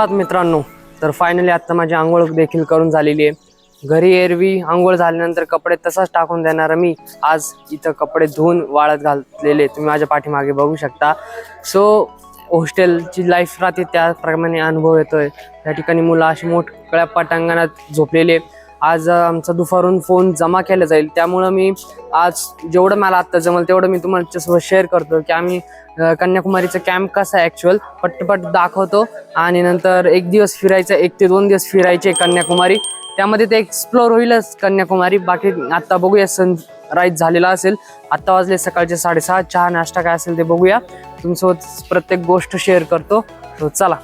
सुप्रभात मित्रांनो। तर फायनली आता माझी आंघोळ देखील करून झालेली आहे। घरी एरवी आंघोळ झाल्यानंतर कपडे तसाच टाकून देणार मी आज इथं कपडे धुवून वाळत घातलेले तुम्ही माझ्या पाठीमागे बघू शकता। सो हॉस्टेलची लाईफ राहते त्याप्रमाणे अनुभव येतोय। त्या ठिकाणी मुलं अशी मोठ्या पटांगणात झोपलेले। आज आमचा दुपारून फोन जमा केला जाईल, त्यामुळे मी आज जेवढं मला आता जमल तेवढं मी तुम्हाला शेअर करतो की आम्ही कन्याकुमारीचा कॅम्प कसा आहे ॲक्च्युअल पटपट दाखवतो। आणि नंतर एक दिवस फिरायचं, 1 ते 2 दिवस फिरायचे कन्याकुमारी, त्यामध्ये ते एक्सप्लोर होईलच कन्याकुमारी। बाकी आता बघूया, सनराईज झालेला असेल, आता वाजले सकाळचे 6:30, चहा नाश्ता काय असेल ते बघूया, तुमच्यासोबत प्रत्येक गोष्ट शेअर करतो। तो चला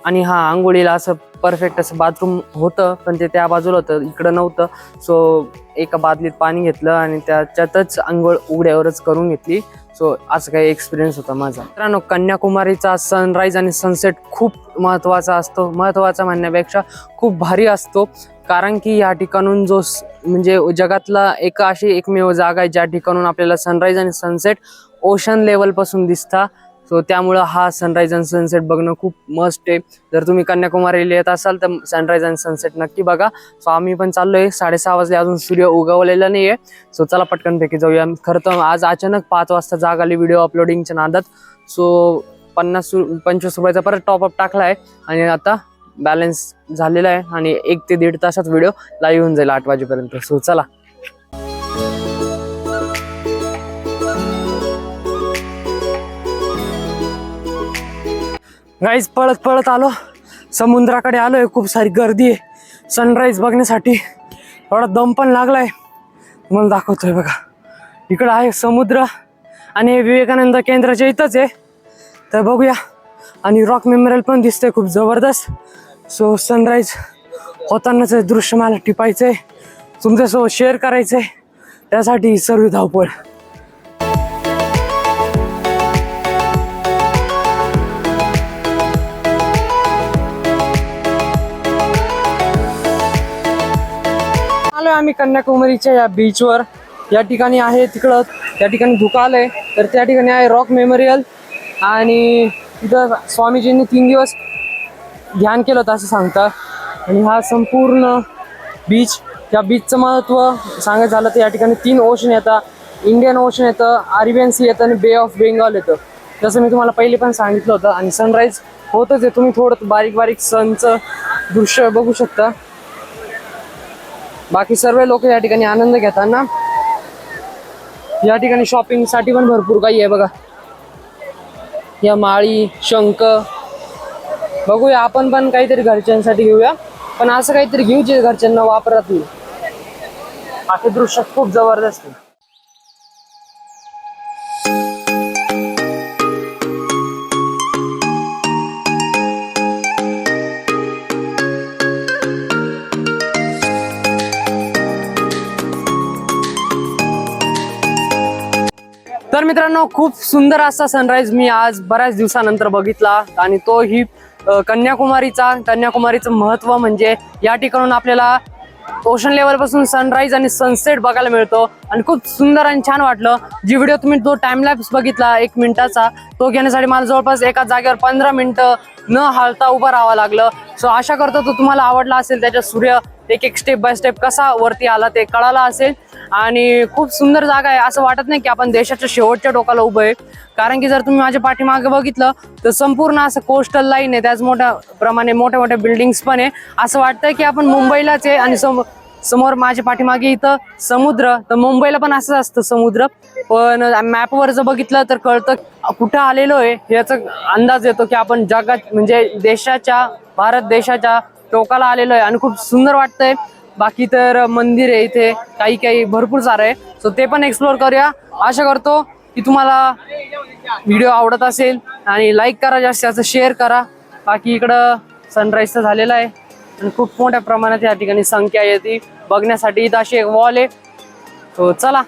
आणि हा आंघोळीला असं परफेक्ट असं बाथरूम होतं, पण ते त्या बाजूला होतं, इकडं नव्हतं। सो एका बादलीत पाणी घेतलं आणि त्याच्यातच आंघोळ उघड्यावरच करून घेतली। सो असं काही एक्सपिरियन्स होता माझा। मित्रांनो, कन्याकुमारीचा सनराईज आणि सनसेट खूप महत्त्वाचा असतो। महत्त्वाचा म्हणण्यापेक्षा खूप भारी असतो, कारण की या ठिकाणून जो म्हणजे जगातला अशी एकमेव जागा आहे ज्या ठिकाणून आपल्याला सनराईज आणि सनसेट ओशन लेवलपासून दिसता। सो त्यामुळं हा सनराईज आणि सनसेट बघणं खूप मस्ट आहे। जर तुम्ही कन्याकुमारीला येत असाल तर सनराईज आणि सनसेट नक्की बघा। सो आम्ही पण चाललोय, 6:30 वाजले, अजून सूर्य उगवलेला नाहीये। सो चला पटकनपैकी जाऊया। खरं तर आज अचानक 5 वाजता जाग आली व्हिडिओ अपलोडिंगच्या नादात। सो 25 रुपयाचा परत टॉपअप टाकलाय आणि आता बॅलन्स झालेला आहे आणि 1 ते 1.5 तासात व्हिडिओ लाईव्ह होऊन जाईल 8 वाजेपर्यंत। सो चला गाईज, पळत पळत आलो, समुद्राकडे आलोय। खूप सारी गर्दी आहे सनराईज बघण्यासाठी, थोडा दम पण लागलाय, मला दाखवतोय बघा। इकडं आहे समुद्र आणि विवेकानंद केंद्राच्या इथंच आहे, तर बघूया। आणि रॉक मेमोरियल पण दिसतंय खूप जबरदस्त। सो सनराईज होतानाच दृश्य मला टिपायचंय, तुमच्यासोबत शेअर करायचंय, त्यासाठी सर्व धावपळ। आम्ही कन्याकुमारीच्या या बीचवर, या ठिकाणी आहे तिकडं, त्या ठिकाणी धुकं आलंय, तर त्या ठिकाणी आहे रॉक मेमोरियल। आणि तिथं स्वामीजींनी 3 दिवस ध्यान केलं होतं असं सांगतात। आणि हा संपूर्ण बीच, या बीचचं महत्त्व सांगायचं झालं तर या ठिकाणी 3 ओशन येतात, इंडियन ओशन येतं, अरेबियन सी येतं आणि बे ऑफ बेंगॉल येतं, जसं मी तुम्हाला पहिले पण सांगितलं होतं। आणि सनराईज होतच आहे, तुम्ही थोडं बारीक बारीक सनचं दृश्य बघू शकता। बाकी सर्व लोक या ठिकाणी आनंद घेताना, या ठिकाणी शॉपिंग साठी पण भरपूर काही आहे बघा। या माळी, शंख बघूया, आपण पण काहीतरी घरच्यांसाठी घेऊया, पण असं काहीतरी घेऊ जे घरच्यांना वापरत नाही। हे दृश्य खूप जबरदस्त आहे। तर मित्रांनो, खूप सुंदर असा सनराईज मी आज बऱ्याच दिवसानंतर बघितला। आणि तोही कन्याकुमारीचं महत्त्व म्हणजे या ठिकाणून आपल्याला ओशन लेवल पासून सनराईज आणि सनसेट बघायला मिळतो आणि खूप सुंदर आणि छान वाटलं। जी व्हिडिओ तुम्ही तो टाइमलॅप्स बघितला 1 मिनिटाचा, तो घेण्यासाठी मला जवळपास एका जागेवर 15 मिनिटं न हालता उभं राहावं लागलं। सो आशा करतो तो तुम्हाला आवडला असेल, त्याच्या सूर्य एक स्टेप बाय स्टेप कसा वरती आला ते कळालं असेल। आणि खूप सुंदर जागा आहे, असं वाटत नाही की आपण देशाच्या शेवटच्या टोकाला उभं आहे, कारण की जर तुम्ही माझ्या पाठीमागे बघितलं तर संपूर्ण असं कोस्टल लाईन आहे, त्याच मोठ्या प्रमाणे मोठ्या मोठ्या बिल्डिंग्स पण आहे, असं वाटतंय की आपण मुंबईलाच आहे। आणि समोर माझ्या पाठीमागे इथं समुद्र, तर मुंबईला पण असंच असतं समुद्र, पण मॅपवर जर बघितलं तर कळतं कुठं आलेलो आहे, याचा अंदाज येतो की आपण जगात म्हणजे भारत देशाच्या टोकाला आलेलो आहे। आणि खूप सुंदर वाटतंय। बाकी तर मंदिर आहे इथे, काही भरपूर सारं आहे, सो ते पण एक्सप्लोर करूया। आशा करतो की तुम्हाला व्हिडिओ आवडत असेल आणि लाईक करा, जास्तीत जास्त शेअर करा। बाकी इकडं सनराईज तर झालेला आहे आणि खूप मोठ्या प्रमाणात या ठिकाणी संख्या येते बघण्यासाठी। इथं अशी एक वॉल आहे, सो चला।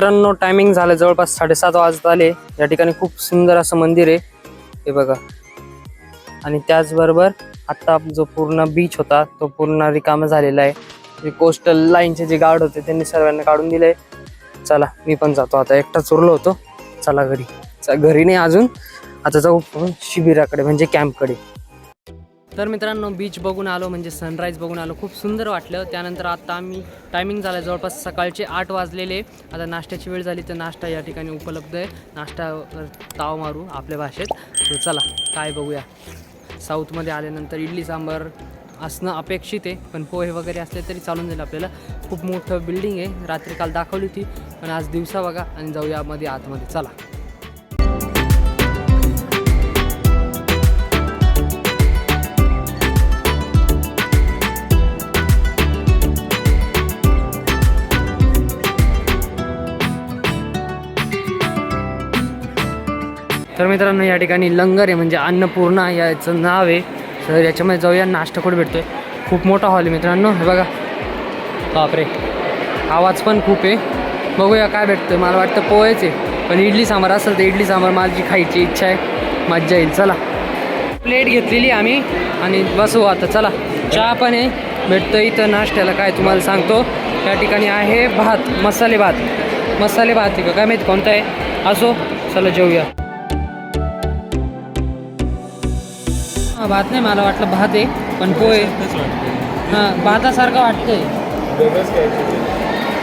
मित्रांनो टायमिंग झालं जवळपास 7:30 वाजत आले. या ठिकाणी खूप सुंदर असं मंदिर आहे हे बघा. आणि त्याचबरोबर आता जो पूर्ण बीच होता तो पूर्ण रिकामा झालेला आहे. जे कोस्टल लाईनचे जे गार्ड होते त्यांनी सर्वांना काढून दिले. चला मी पण जातो आता, एकटाच उरलो होतो. चला घरी. घरी नाही अजून, आता जाऊ शिबिराकडे म्हणजे कॅम्पकडे. तर मित्रांनो बीच बघून आलो म्हणजे सनराईज बघून आलो, खूप सुंदर वाटलं. त्यानंतर आता आम्ही टायमिंग झालं जवळपास सकाळचे 8 वाजलेले. आता नाश्त्याची वेळ झाली तर नाश्ता या ठिकाणी उपलब्ध आहे. नाश्ता ताव मारू आपल्या भाषेत. तर चला काय बघूया. साऊथमध्ये आल्यानंतर इडली सांबार असणं अपेक्षित आहे, पण पोहे वगैरे असले तरी चालून जाईल आपल्याला. खूप मोठं बिल्डिंग आहे, रात्री काल दाखवली होती पण आज दिवसा बघा. आणि जाऊया मध्ये आतमध्ये चला. तर मित्रांनो या ठिकाणी लंगर आहे म्हणजे अन्नपूर्णा याचं नाव आहे. तर याच्यामध्ये जाऊया. नाश्ता कुठे भेटतोय, खूप मोठा हॉल आहे मित्रांनो हे बघा. बापरे आवाज पण खूप आहे. बघूया काय भेटतोय. मला वाटतं पोहेच आहे, पण इडली सांबार असेल तर इडली सांबार माझी खायची इच्छा आहे, मज्जा येईल. चला प्लेट घेतलेली आम्ही आणि बसू आता. चला चहा पण आहे भेटतं इथं. नाश्त्याला काय तुम्हाला सांगतो, त्या ठिकाणी आहे भात, मसाले भात आहे का काय माहिती कोणता आहे, असो चला जेऊया. भात नाही, मला वाटलं भात आहे पण पोहे. हां भातासारखं वाटतंय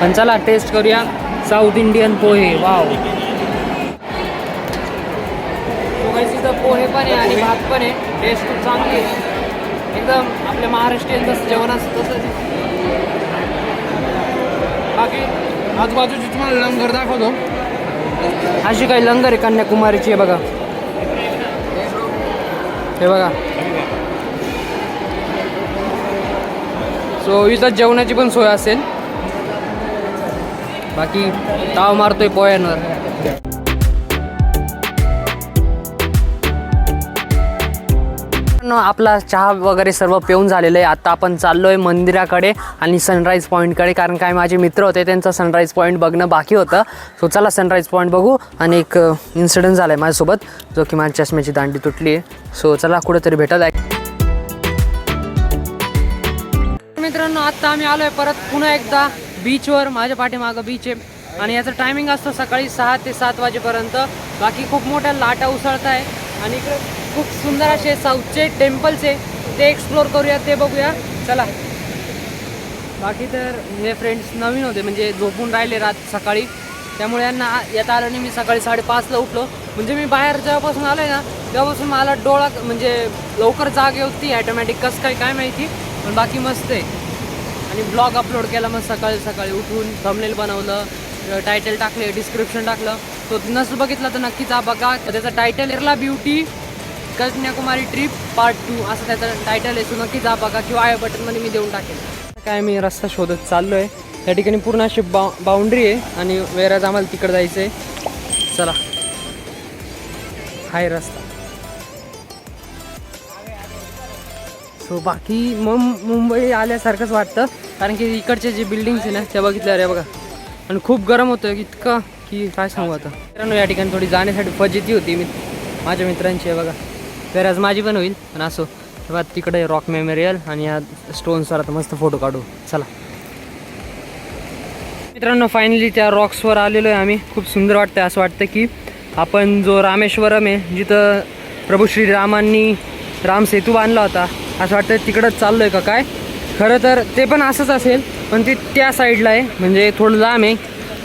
पण चला टेस्ट करूया. साऊथ इंडियन पोहे. वाव तिथं पोहे पण आहे आणि भात पण आहे. टेस्ट खूप चांगली आहे एकदम. आपल्या महाराष्ट्रीयन जसं जेवण असतं तसंच. बाकी आजूबाजूची तुम्हाला लंगर दाखवतो. अशी काही लंगर आहे कन्याकुमारीची आहे बघा. हे बघा. सो इथं जेवणाची पण सोय असेल. बाकी ताव मारतोय पोह्यांवर. आपला चहा वगैरे सर्व पिऊन झालेलं आहे. आता आपण चाललो आहे मंदिराकडे आणि सनराईज पॉईंटकडे, कारण काय माझे मित्र होते त्यांचं सनराईज पॉईंट बघणं बाकी होतं. सो चला सनराईज पॉईंट बघू. आणि एक इन्सिडेंट झाला आहे माझ्यासोबत जो की माझ्या चष्म्याची दांडी तुटली आहे. सो चला कुठेतरी भेटत आहे. मित्रांनो आत्ता आम्ही आलो आहे परत पुन्हा एकदा बीचवर. माझ्या पाठीमागं बीच आहे आणि याचं टायमिंग असतं सकाळी 6 ते 7 वाजेपर्यंत. बाकी खूप मोठ्या लाटा उसळत आहे आणि इकडे खूप सुंदर असे साऊथचे टेम्पल्स आहे, ते एक्सप्लोर करूया, ते बघूया चला. बाकी तर हे फ्रेंड्स नवीन होते म्हणजे झोपून राहिले सकाळी, त्यामुळे यांना येता आलं नाही. मी सकाळी 5:30ला उठलो. म्हणजे मी बाहेर जेव्हापासून आलो आहे ना तेव्हापासून मला डोळा म्हणजे लवकर जाग होती ॲटोमॅटिक, कसं काय माहिती. पण बाकी मस्त आहे. आणि ब्लॉग अपलोड केला मग सकाळी उठून. थंबनेल बनवलं, टायटल टाकले, डिस्क्रिप्शन टाकलं. तो नसं बघितला तर नक्कीच बघा. त्याचा title Kerala beauty Kanyakumari trip part 2 असं त्याचं टायटल आहे. तो नक्कीच बघा किंवा आय बटनमध्ये मी देऊन टाकेल. काय मी रस्ता शोधत चाललो आहे. त्या ठिकाणी पूर्ण अशी बाउंड्री आहे आणि वेराज आम्हाला तिकडे जायचं आहे. चला हाय रस्ता. सो बाकी मग मुंबई आल्यासारखंच वाटतं, कारण की इकडचे जे बिल्डिंग्स आहे ना त्या बघितल्या रे बघा. आणि खूप गरम होतं इतकं की काय सांगू आता. मित्रांनो या ठिकाणी थोडी जाण्यासाठी फजिती होती माझ्या मित्रांची आहे बघा. वेराज माझी पण होईल पण असो. तेव्हा तिकडे रॉक मेमोरियल आणि या स्टोन्सवर आता मस्त फोटो काढू. चला मित्रांनो फायनली त्या रॉक्सवर आलेलो आहे आम्ही. खूप सुंदर वाटतं. असं वाटतं की आपण जो रामेश्वरम आहे जिथं प्रभू श्रीरामांनी राम सेतू बांधला होता, असं वाटतं तिकडंच चाललो आहे का काय. खरं तर ते पण असंच असेल पण ते त्या साईडला आहे म्हणजे थोडं लांब आहे,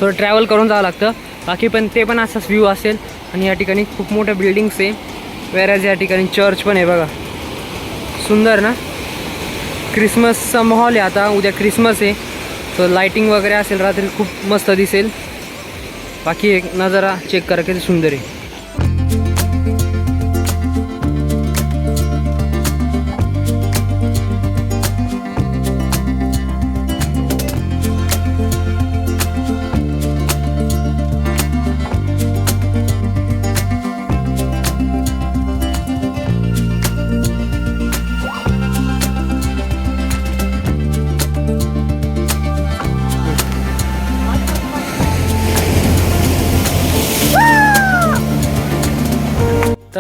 थोडं ट्रॅव्हल करून जावं लागतं. बाकी पण ते पण असाच व्ह्यू असेल. आणि या ठिकाणी खूप मोठ्या बिल्डिंग्स आहे. वेराज या ठिकाणी चर्च पण आहे बघा. सुंदर ना. क्रिसमसचा माहोल आहे आता. उद्या क्रिसमस आहे सो लाईटिंग वगैरे असेल रात्री, खूप मस्त दिसेल. बाकी एक नजारा चेक करा किती सुंदर आहे.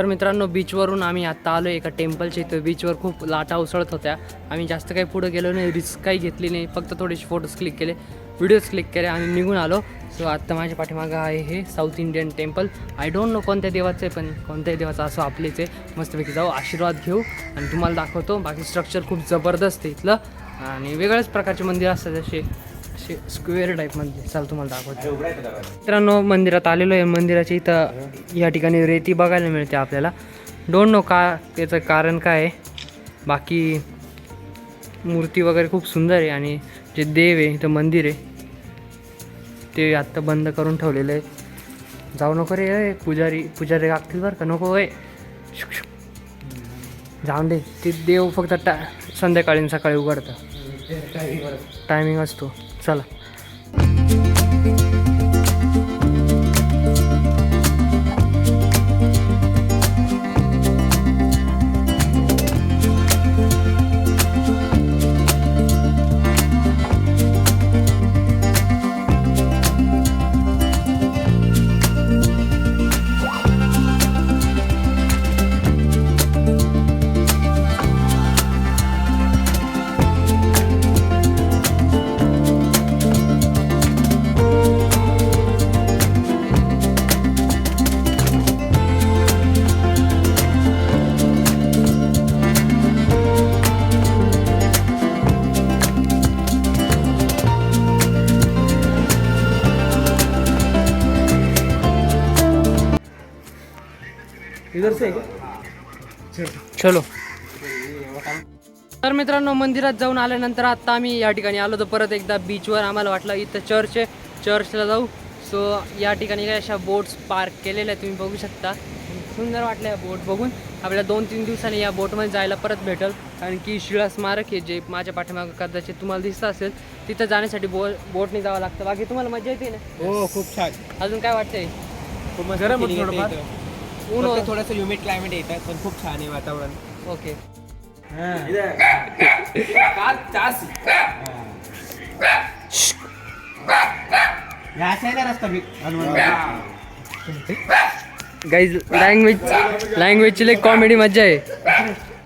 तर मित्रांनो बीचवरून आम्ही आत्ता आलो एका टेम्पलच्या इथं. बीचवर खूप लाटा उसळत होत्या. आम्ही जास्त काही पुढे गेलो नाही, रिस्क काही घेतली नाही, फक्त थोडेसे फोटोज क्लिक केले, व्हिडिओज क्लिक केले आणि निघून आलो. सो आत्ता माझ्या पाठीमागं आहे हे south Indian temple. I don't know कोणत्या देवाचं आहे, पण कोणत्याही देवाचं असं आपलेच आहे. मस्तपैकी जाऊ, आशीर्वाद घेऊ आणि तुम्हाला दाखवतो. बाकी स्ट्रक्चर खूप जबरदस्त आहे इथलं आणि वेगळ्याच प्रकारचे मंदिर असतात, असे स्क्वेअर टाईपमध्ये. चाल तुम्हाला दाखवतो. मित्रांनो मंदिरात आलेलो आहे. मंदिराच्या इथं या ठिकाणी रेती बघायला मिळते आपल्याला. डोंट नो का त्याचं कारण काय आहे. बाकी मूर्ती वगैरे खूप सुंदर आहे आणि जे देव आहे इथं मंदिर आहे ते आत्ता बंद करून ठेवलेलं आहे. जाऊ नको रे, पुजारी लागतील बरं का, नको आहे. जाऊन दे, ते देव फक्त संध्याकाळी सकाळी उघडतं, टायमिंग असतो. चला. चलो. तर मित्रांनो मंदिरात जाऊन आल्यानंतर आता आम्ही या ठिकाणी आलो. तर परत एकदा बीचवर आम्हाला वाटलं इथं चर्च आहे, चर्चला जाऊ. सो या ठिकाणी काय अशा बोट्स पार्क केलेल्या तुम्ही बघू शकता. सुंदर वाटलं या बोट बघून. आपल्याला 2-3 दिवसांनी या बोटमध्ये जायला परत भेटेल, कारण की शिळा स्मारक आहे जे माझ्या पाठीमागं कदाचित तुम्हाला दिसतं असेल. तिथं जाण्यासाठी बोटने जावं लागतं. बाकी तुम्हाला मजा येते ना? हो, खूप छान. अजून काय वाटतंय? गरम ऊन थोडंसं ह्युमिड क्लायमेट येतं, पण खूप छान आहे वातावरण. ओके. गाईज लँग्वेजची लई कॉमेडी मजा आहे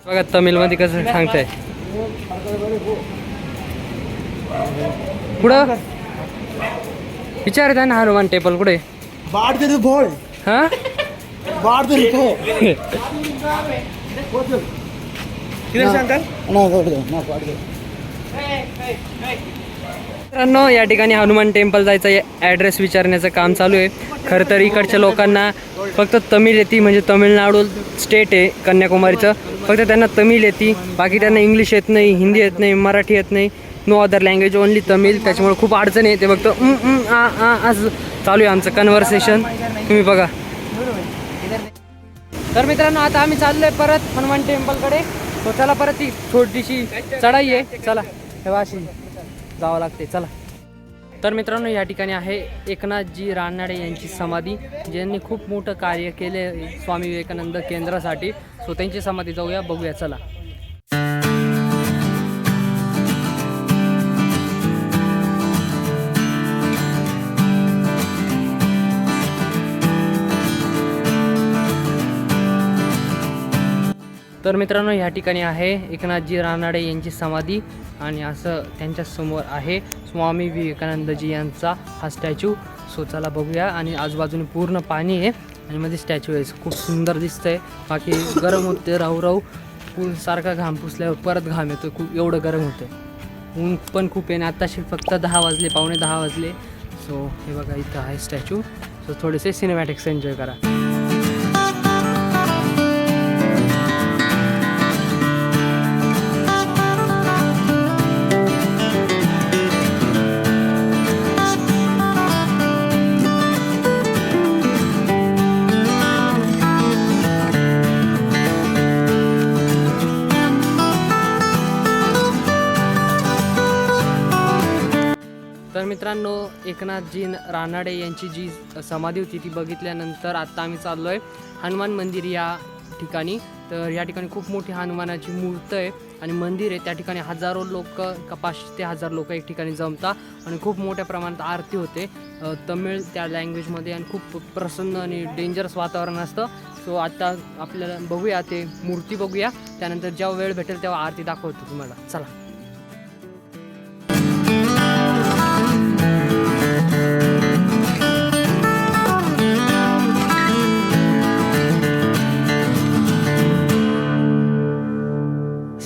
बघा. तमिळमध्ये कसं सांगताय. कुठं विचारत आहे ना हनुमान टेम्पल कुठे? हा मित्रांनो या ठिकाणी हनुमान टेम्पल जायचं ॲड्रेस विचारण्याचं काम चालू आहे. खरं तर इकडच्या लोकांना फक्त तमिळ येते, म्हणजे तमिळनाडू स्टेट आहे कन्याकुमारीचं, फक्त त्यांना तमिळ येते. बाकी त्यांना इंग्लिश येत नाही, हिंदी येत नाही, मराठी येत नाही, no other language, only Tamil. त्याच्यामुळे खूप अडचण येते. फक्त असं चालू आहे आमचं कन्व्हर्सेशन, तुम्ही बघा. तर मित्रांनो आता आम्ही चाललोय परत हनुमान टेम्पलकडे. तो चला परत ती छोटीशी चढाई आहे, चला तेव्हा अशी जावं लागते, चला. तर मित्रांनो या ठिकाणी आहे एकनाथजी रानडे यांची समाधी, ज्यांनी खूप मोठं कार्य केले स्वामी विवेकानंद केंद्रासाठी. सो त्यांची समाधी जाऊया, बघूया, चला. तर मित्रांनो या ठिकाणी आहे एकनाथजी रानडे यांची समाधी आणि असं त्यांच्या समोर आहे स्वामी विवेकानंदजी यांचा हा स्टॅच्यू. सो चला बघूया. आणि आजूबाजूने पूर्ण पाणी आहे आणि मध्ये स्टॅच्यू आहे, खूप सुंदर दिसतंय. बाकी गरम होते, राहू सारखा घाम पुसल्यावर परत घाम येतो, खूप एवढं गरम होतं. ऊन पण खूप आहे आणि आत्ताशी फक्त 10 वाजले, 9:45 वाजले. सो हे बघा इथं आहे स्टॅच्यू. सो थोडेसे सिनेमॅटिक्स एन्जॉय करा. तर मित्रांनो एकनाथजी रानडे यांची जी समाधी होती ती बघितल्यानंतर आता आम्ही चाललो आहे हनुमान मंदिर या ठिकाणी. तर या ठिकाणी खूप मोठी हनुमानाची मूर्ती आहे आणि मंदिर आहे. त्या ठिकाणी हजारो लोक, 500 ते 1000 लोक एक ठिकाणी जमतात आणि खूप मोठ्या प्रमाणात आरती होते तमिळ त्या लँग्वेजमध्ये आणि खूप प्रसन्न आणि डेंजरस वातावरण असतं. सो आता आपल्याला बघूया ते मूर्ती बघूया, त्यानंतर जेव्हा वेळ भेटेल तेव्हा आरती दाखवतो तुम्हाला. चला.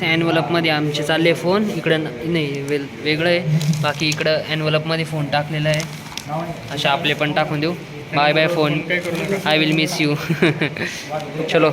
ॲन्व्हलपमध्ये आमचे चालले फोन, इकडं नाही वेगळं आहे, बाकी इकडं ॲन्व्हलपमध्ये फोन टाकलेला आहे. अशा आपले पण टाकून देऊ. Bye bye phone, I will miss you. चलो.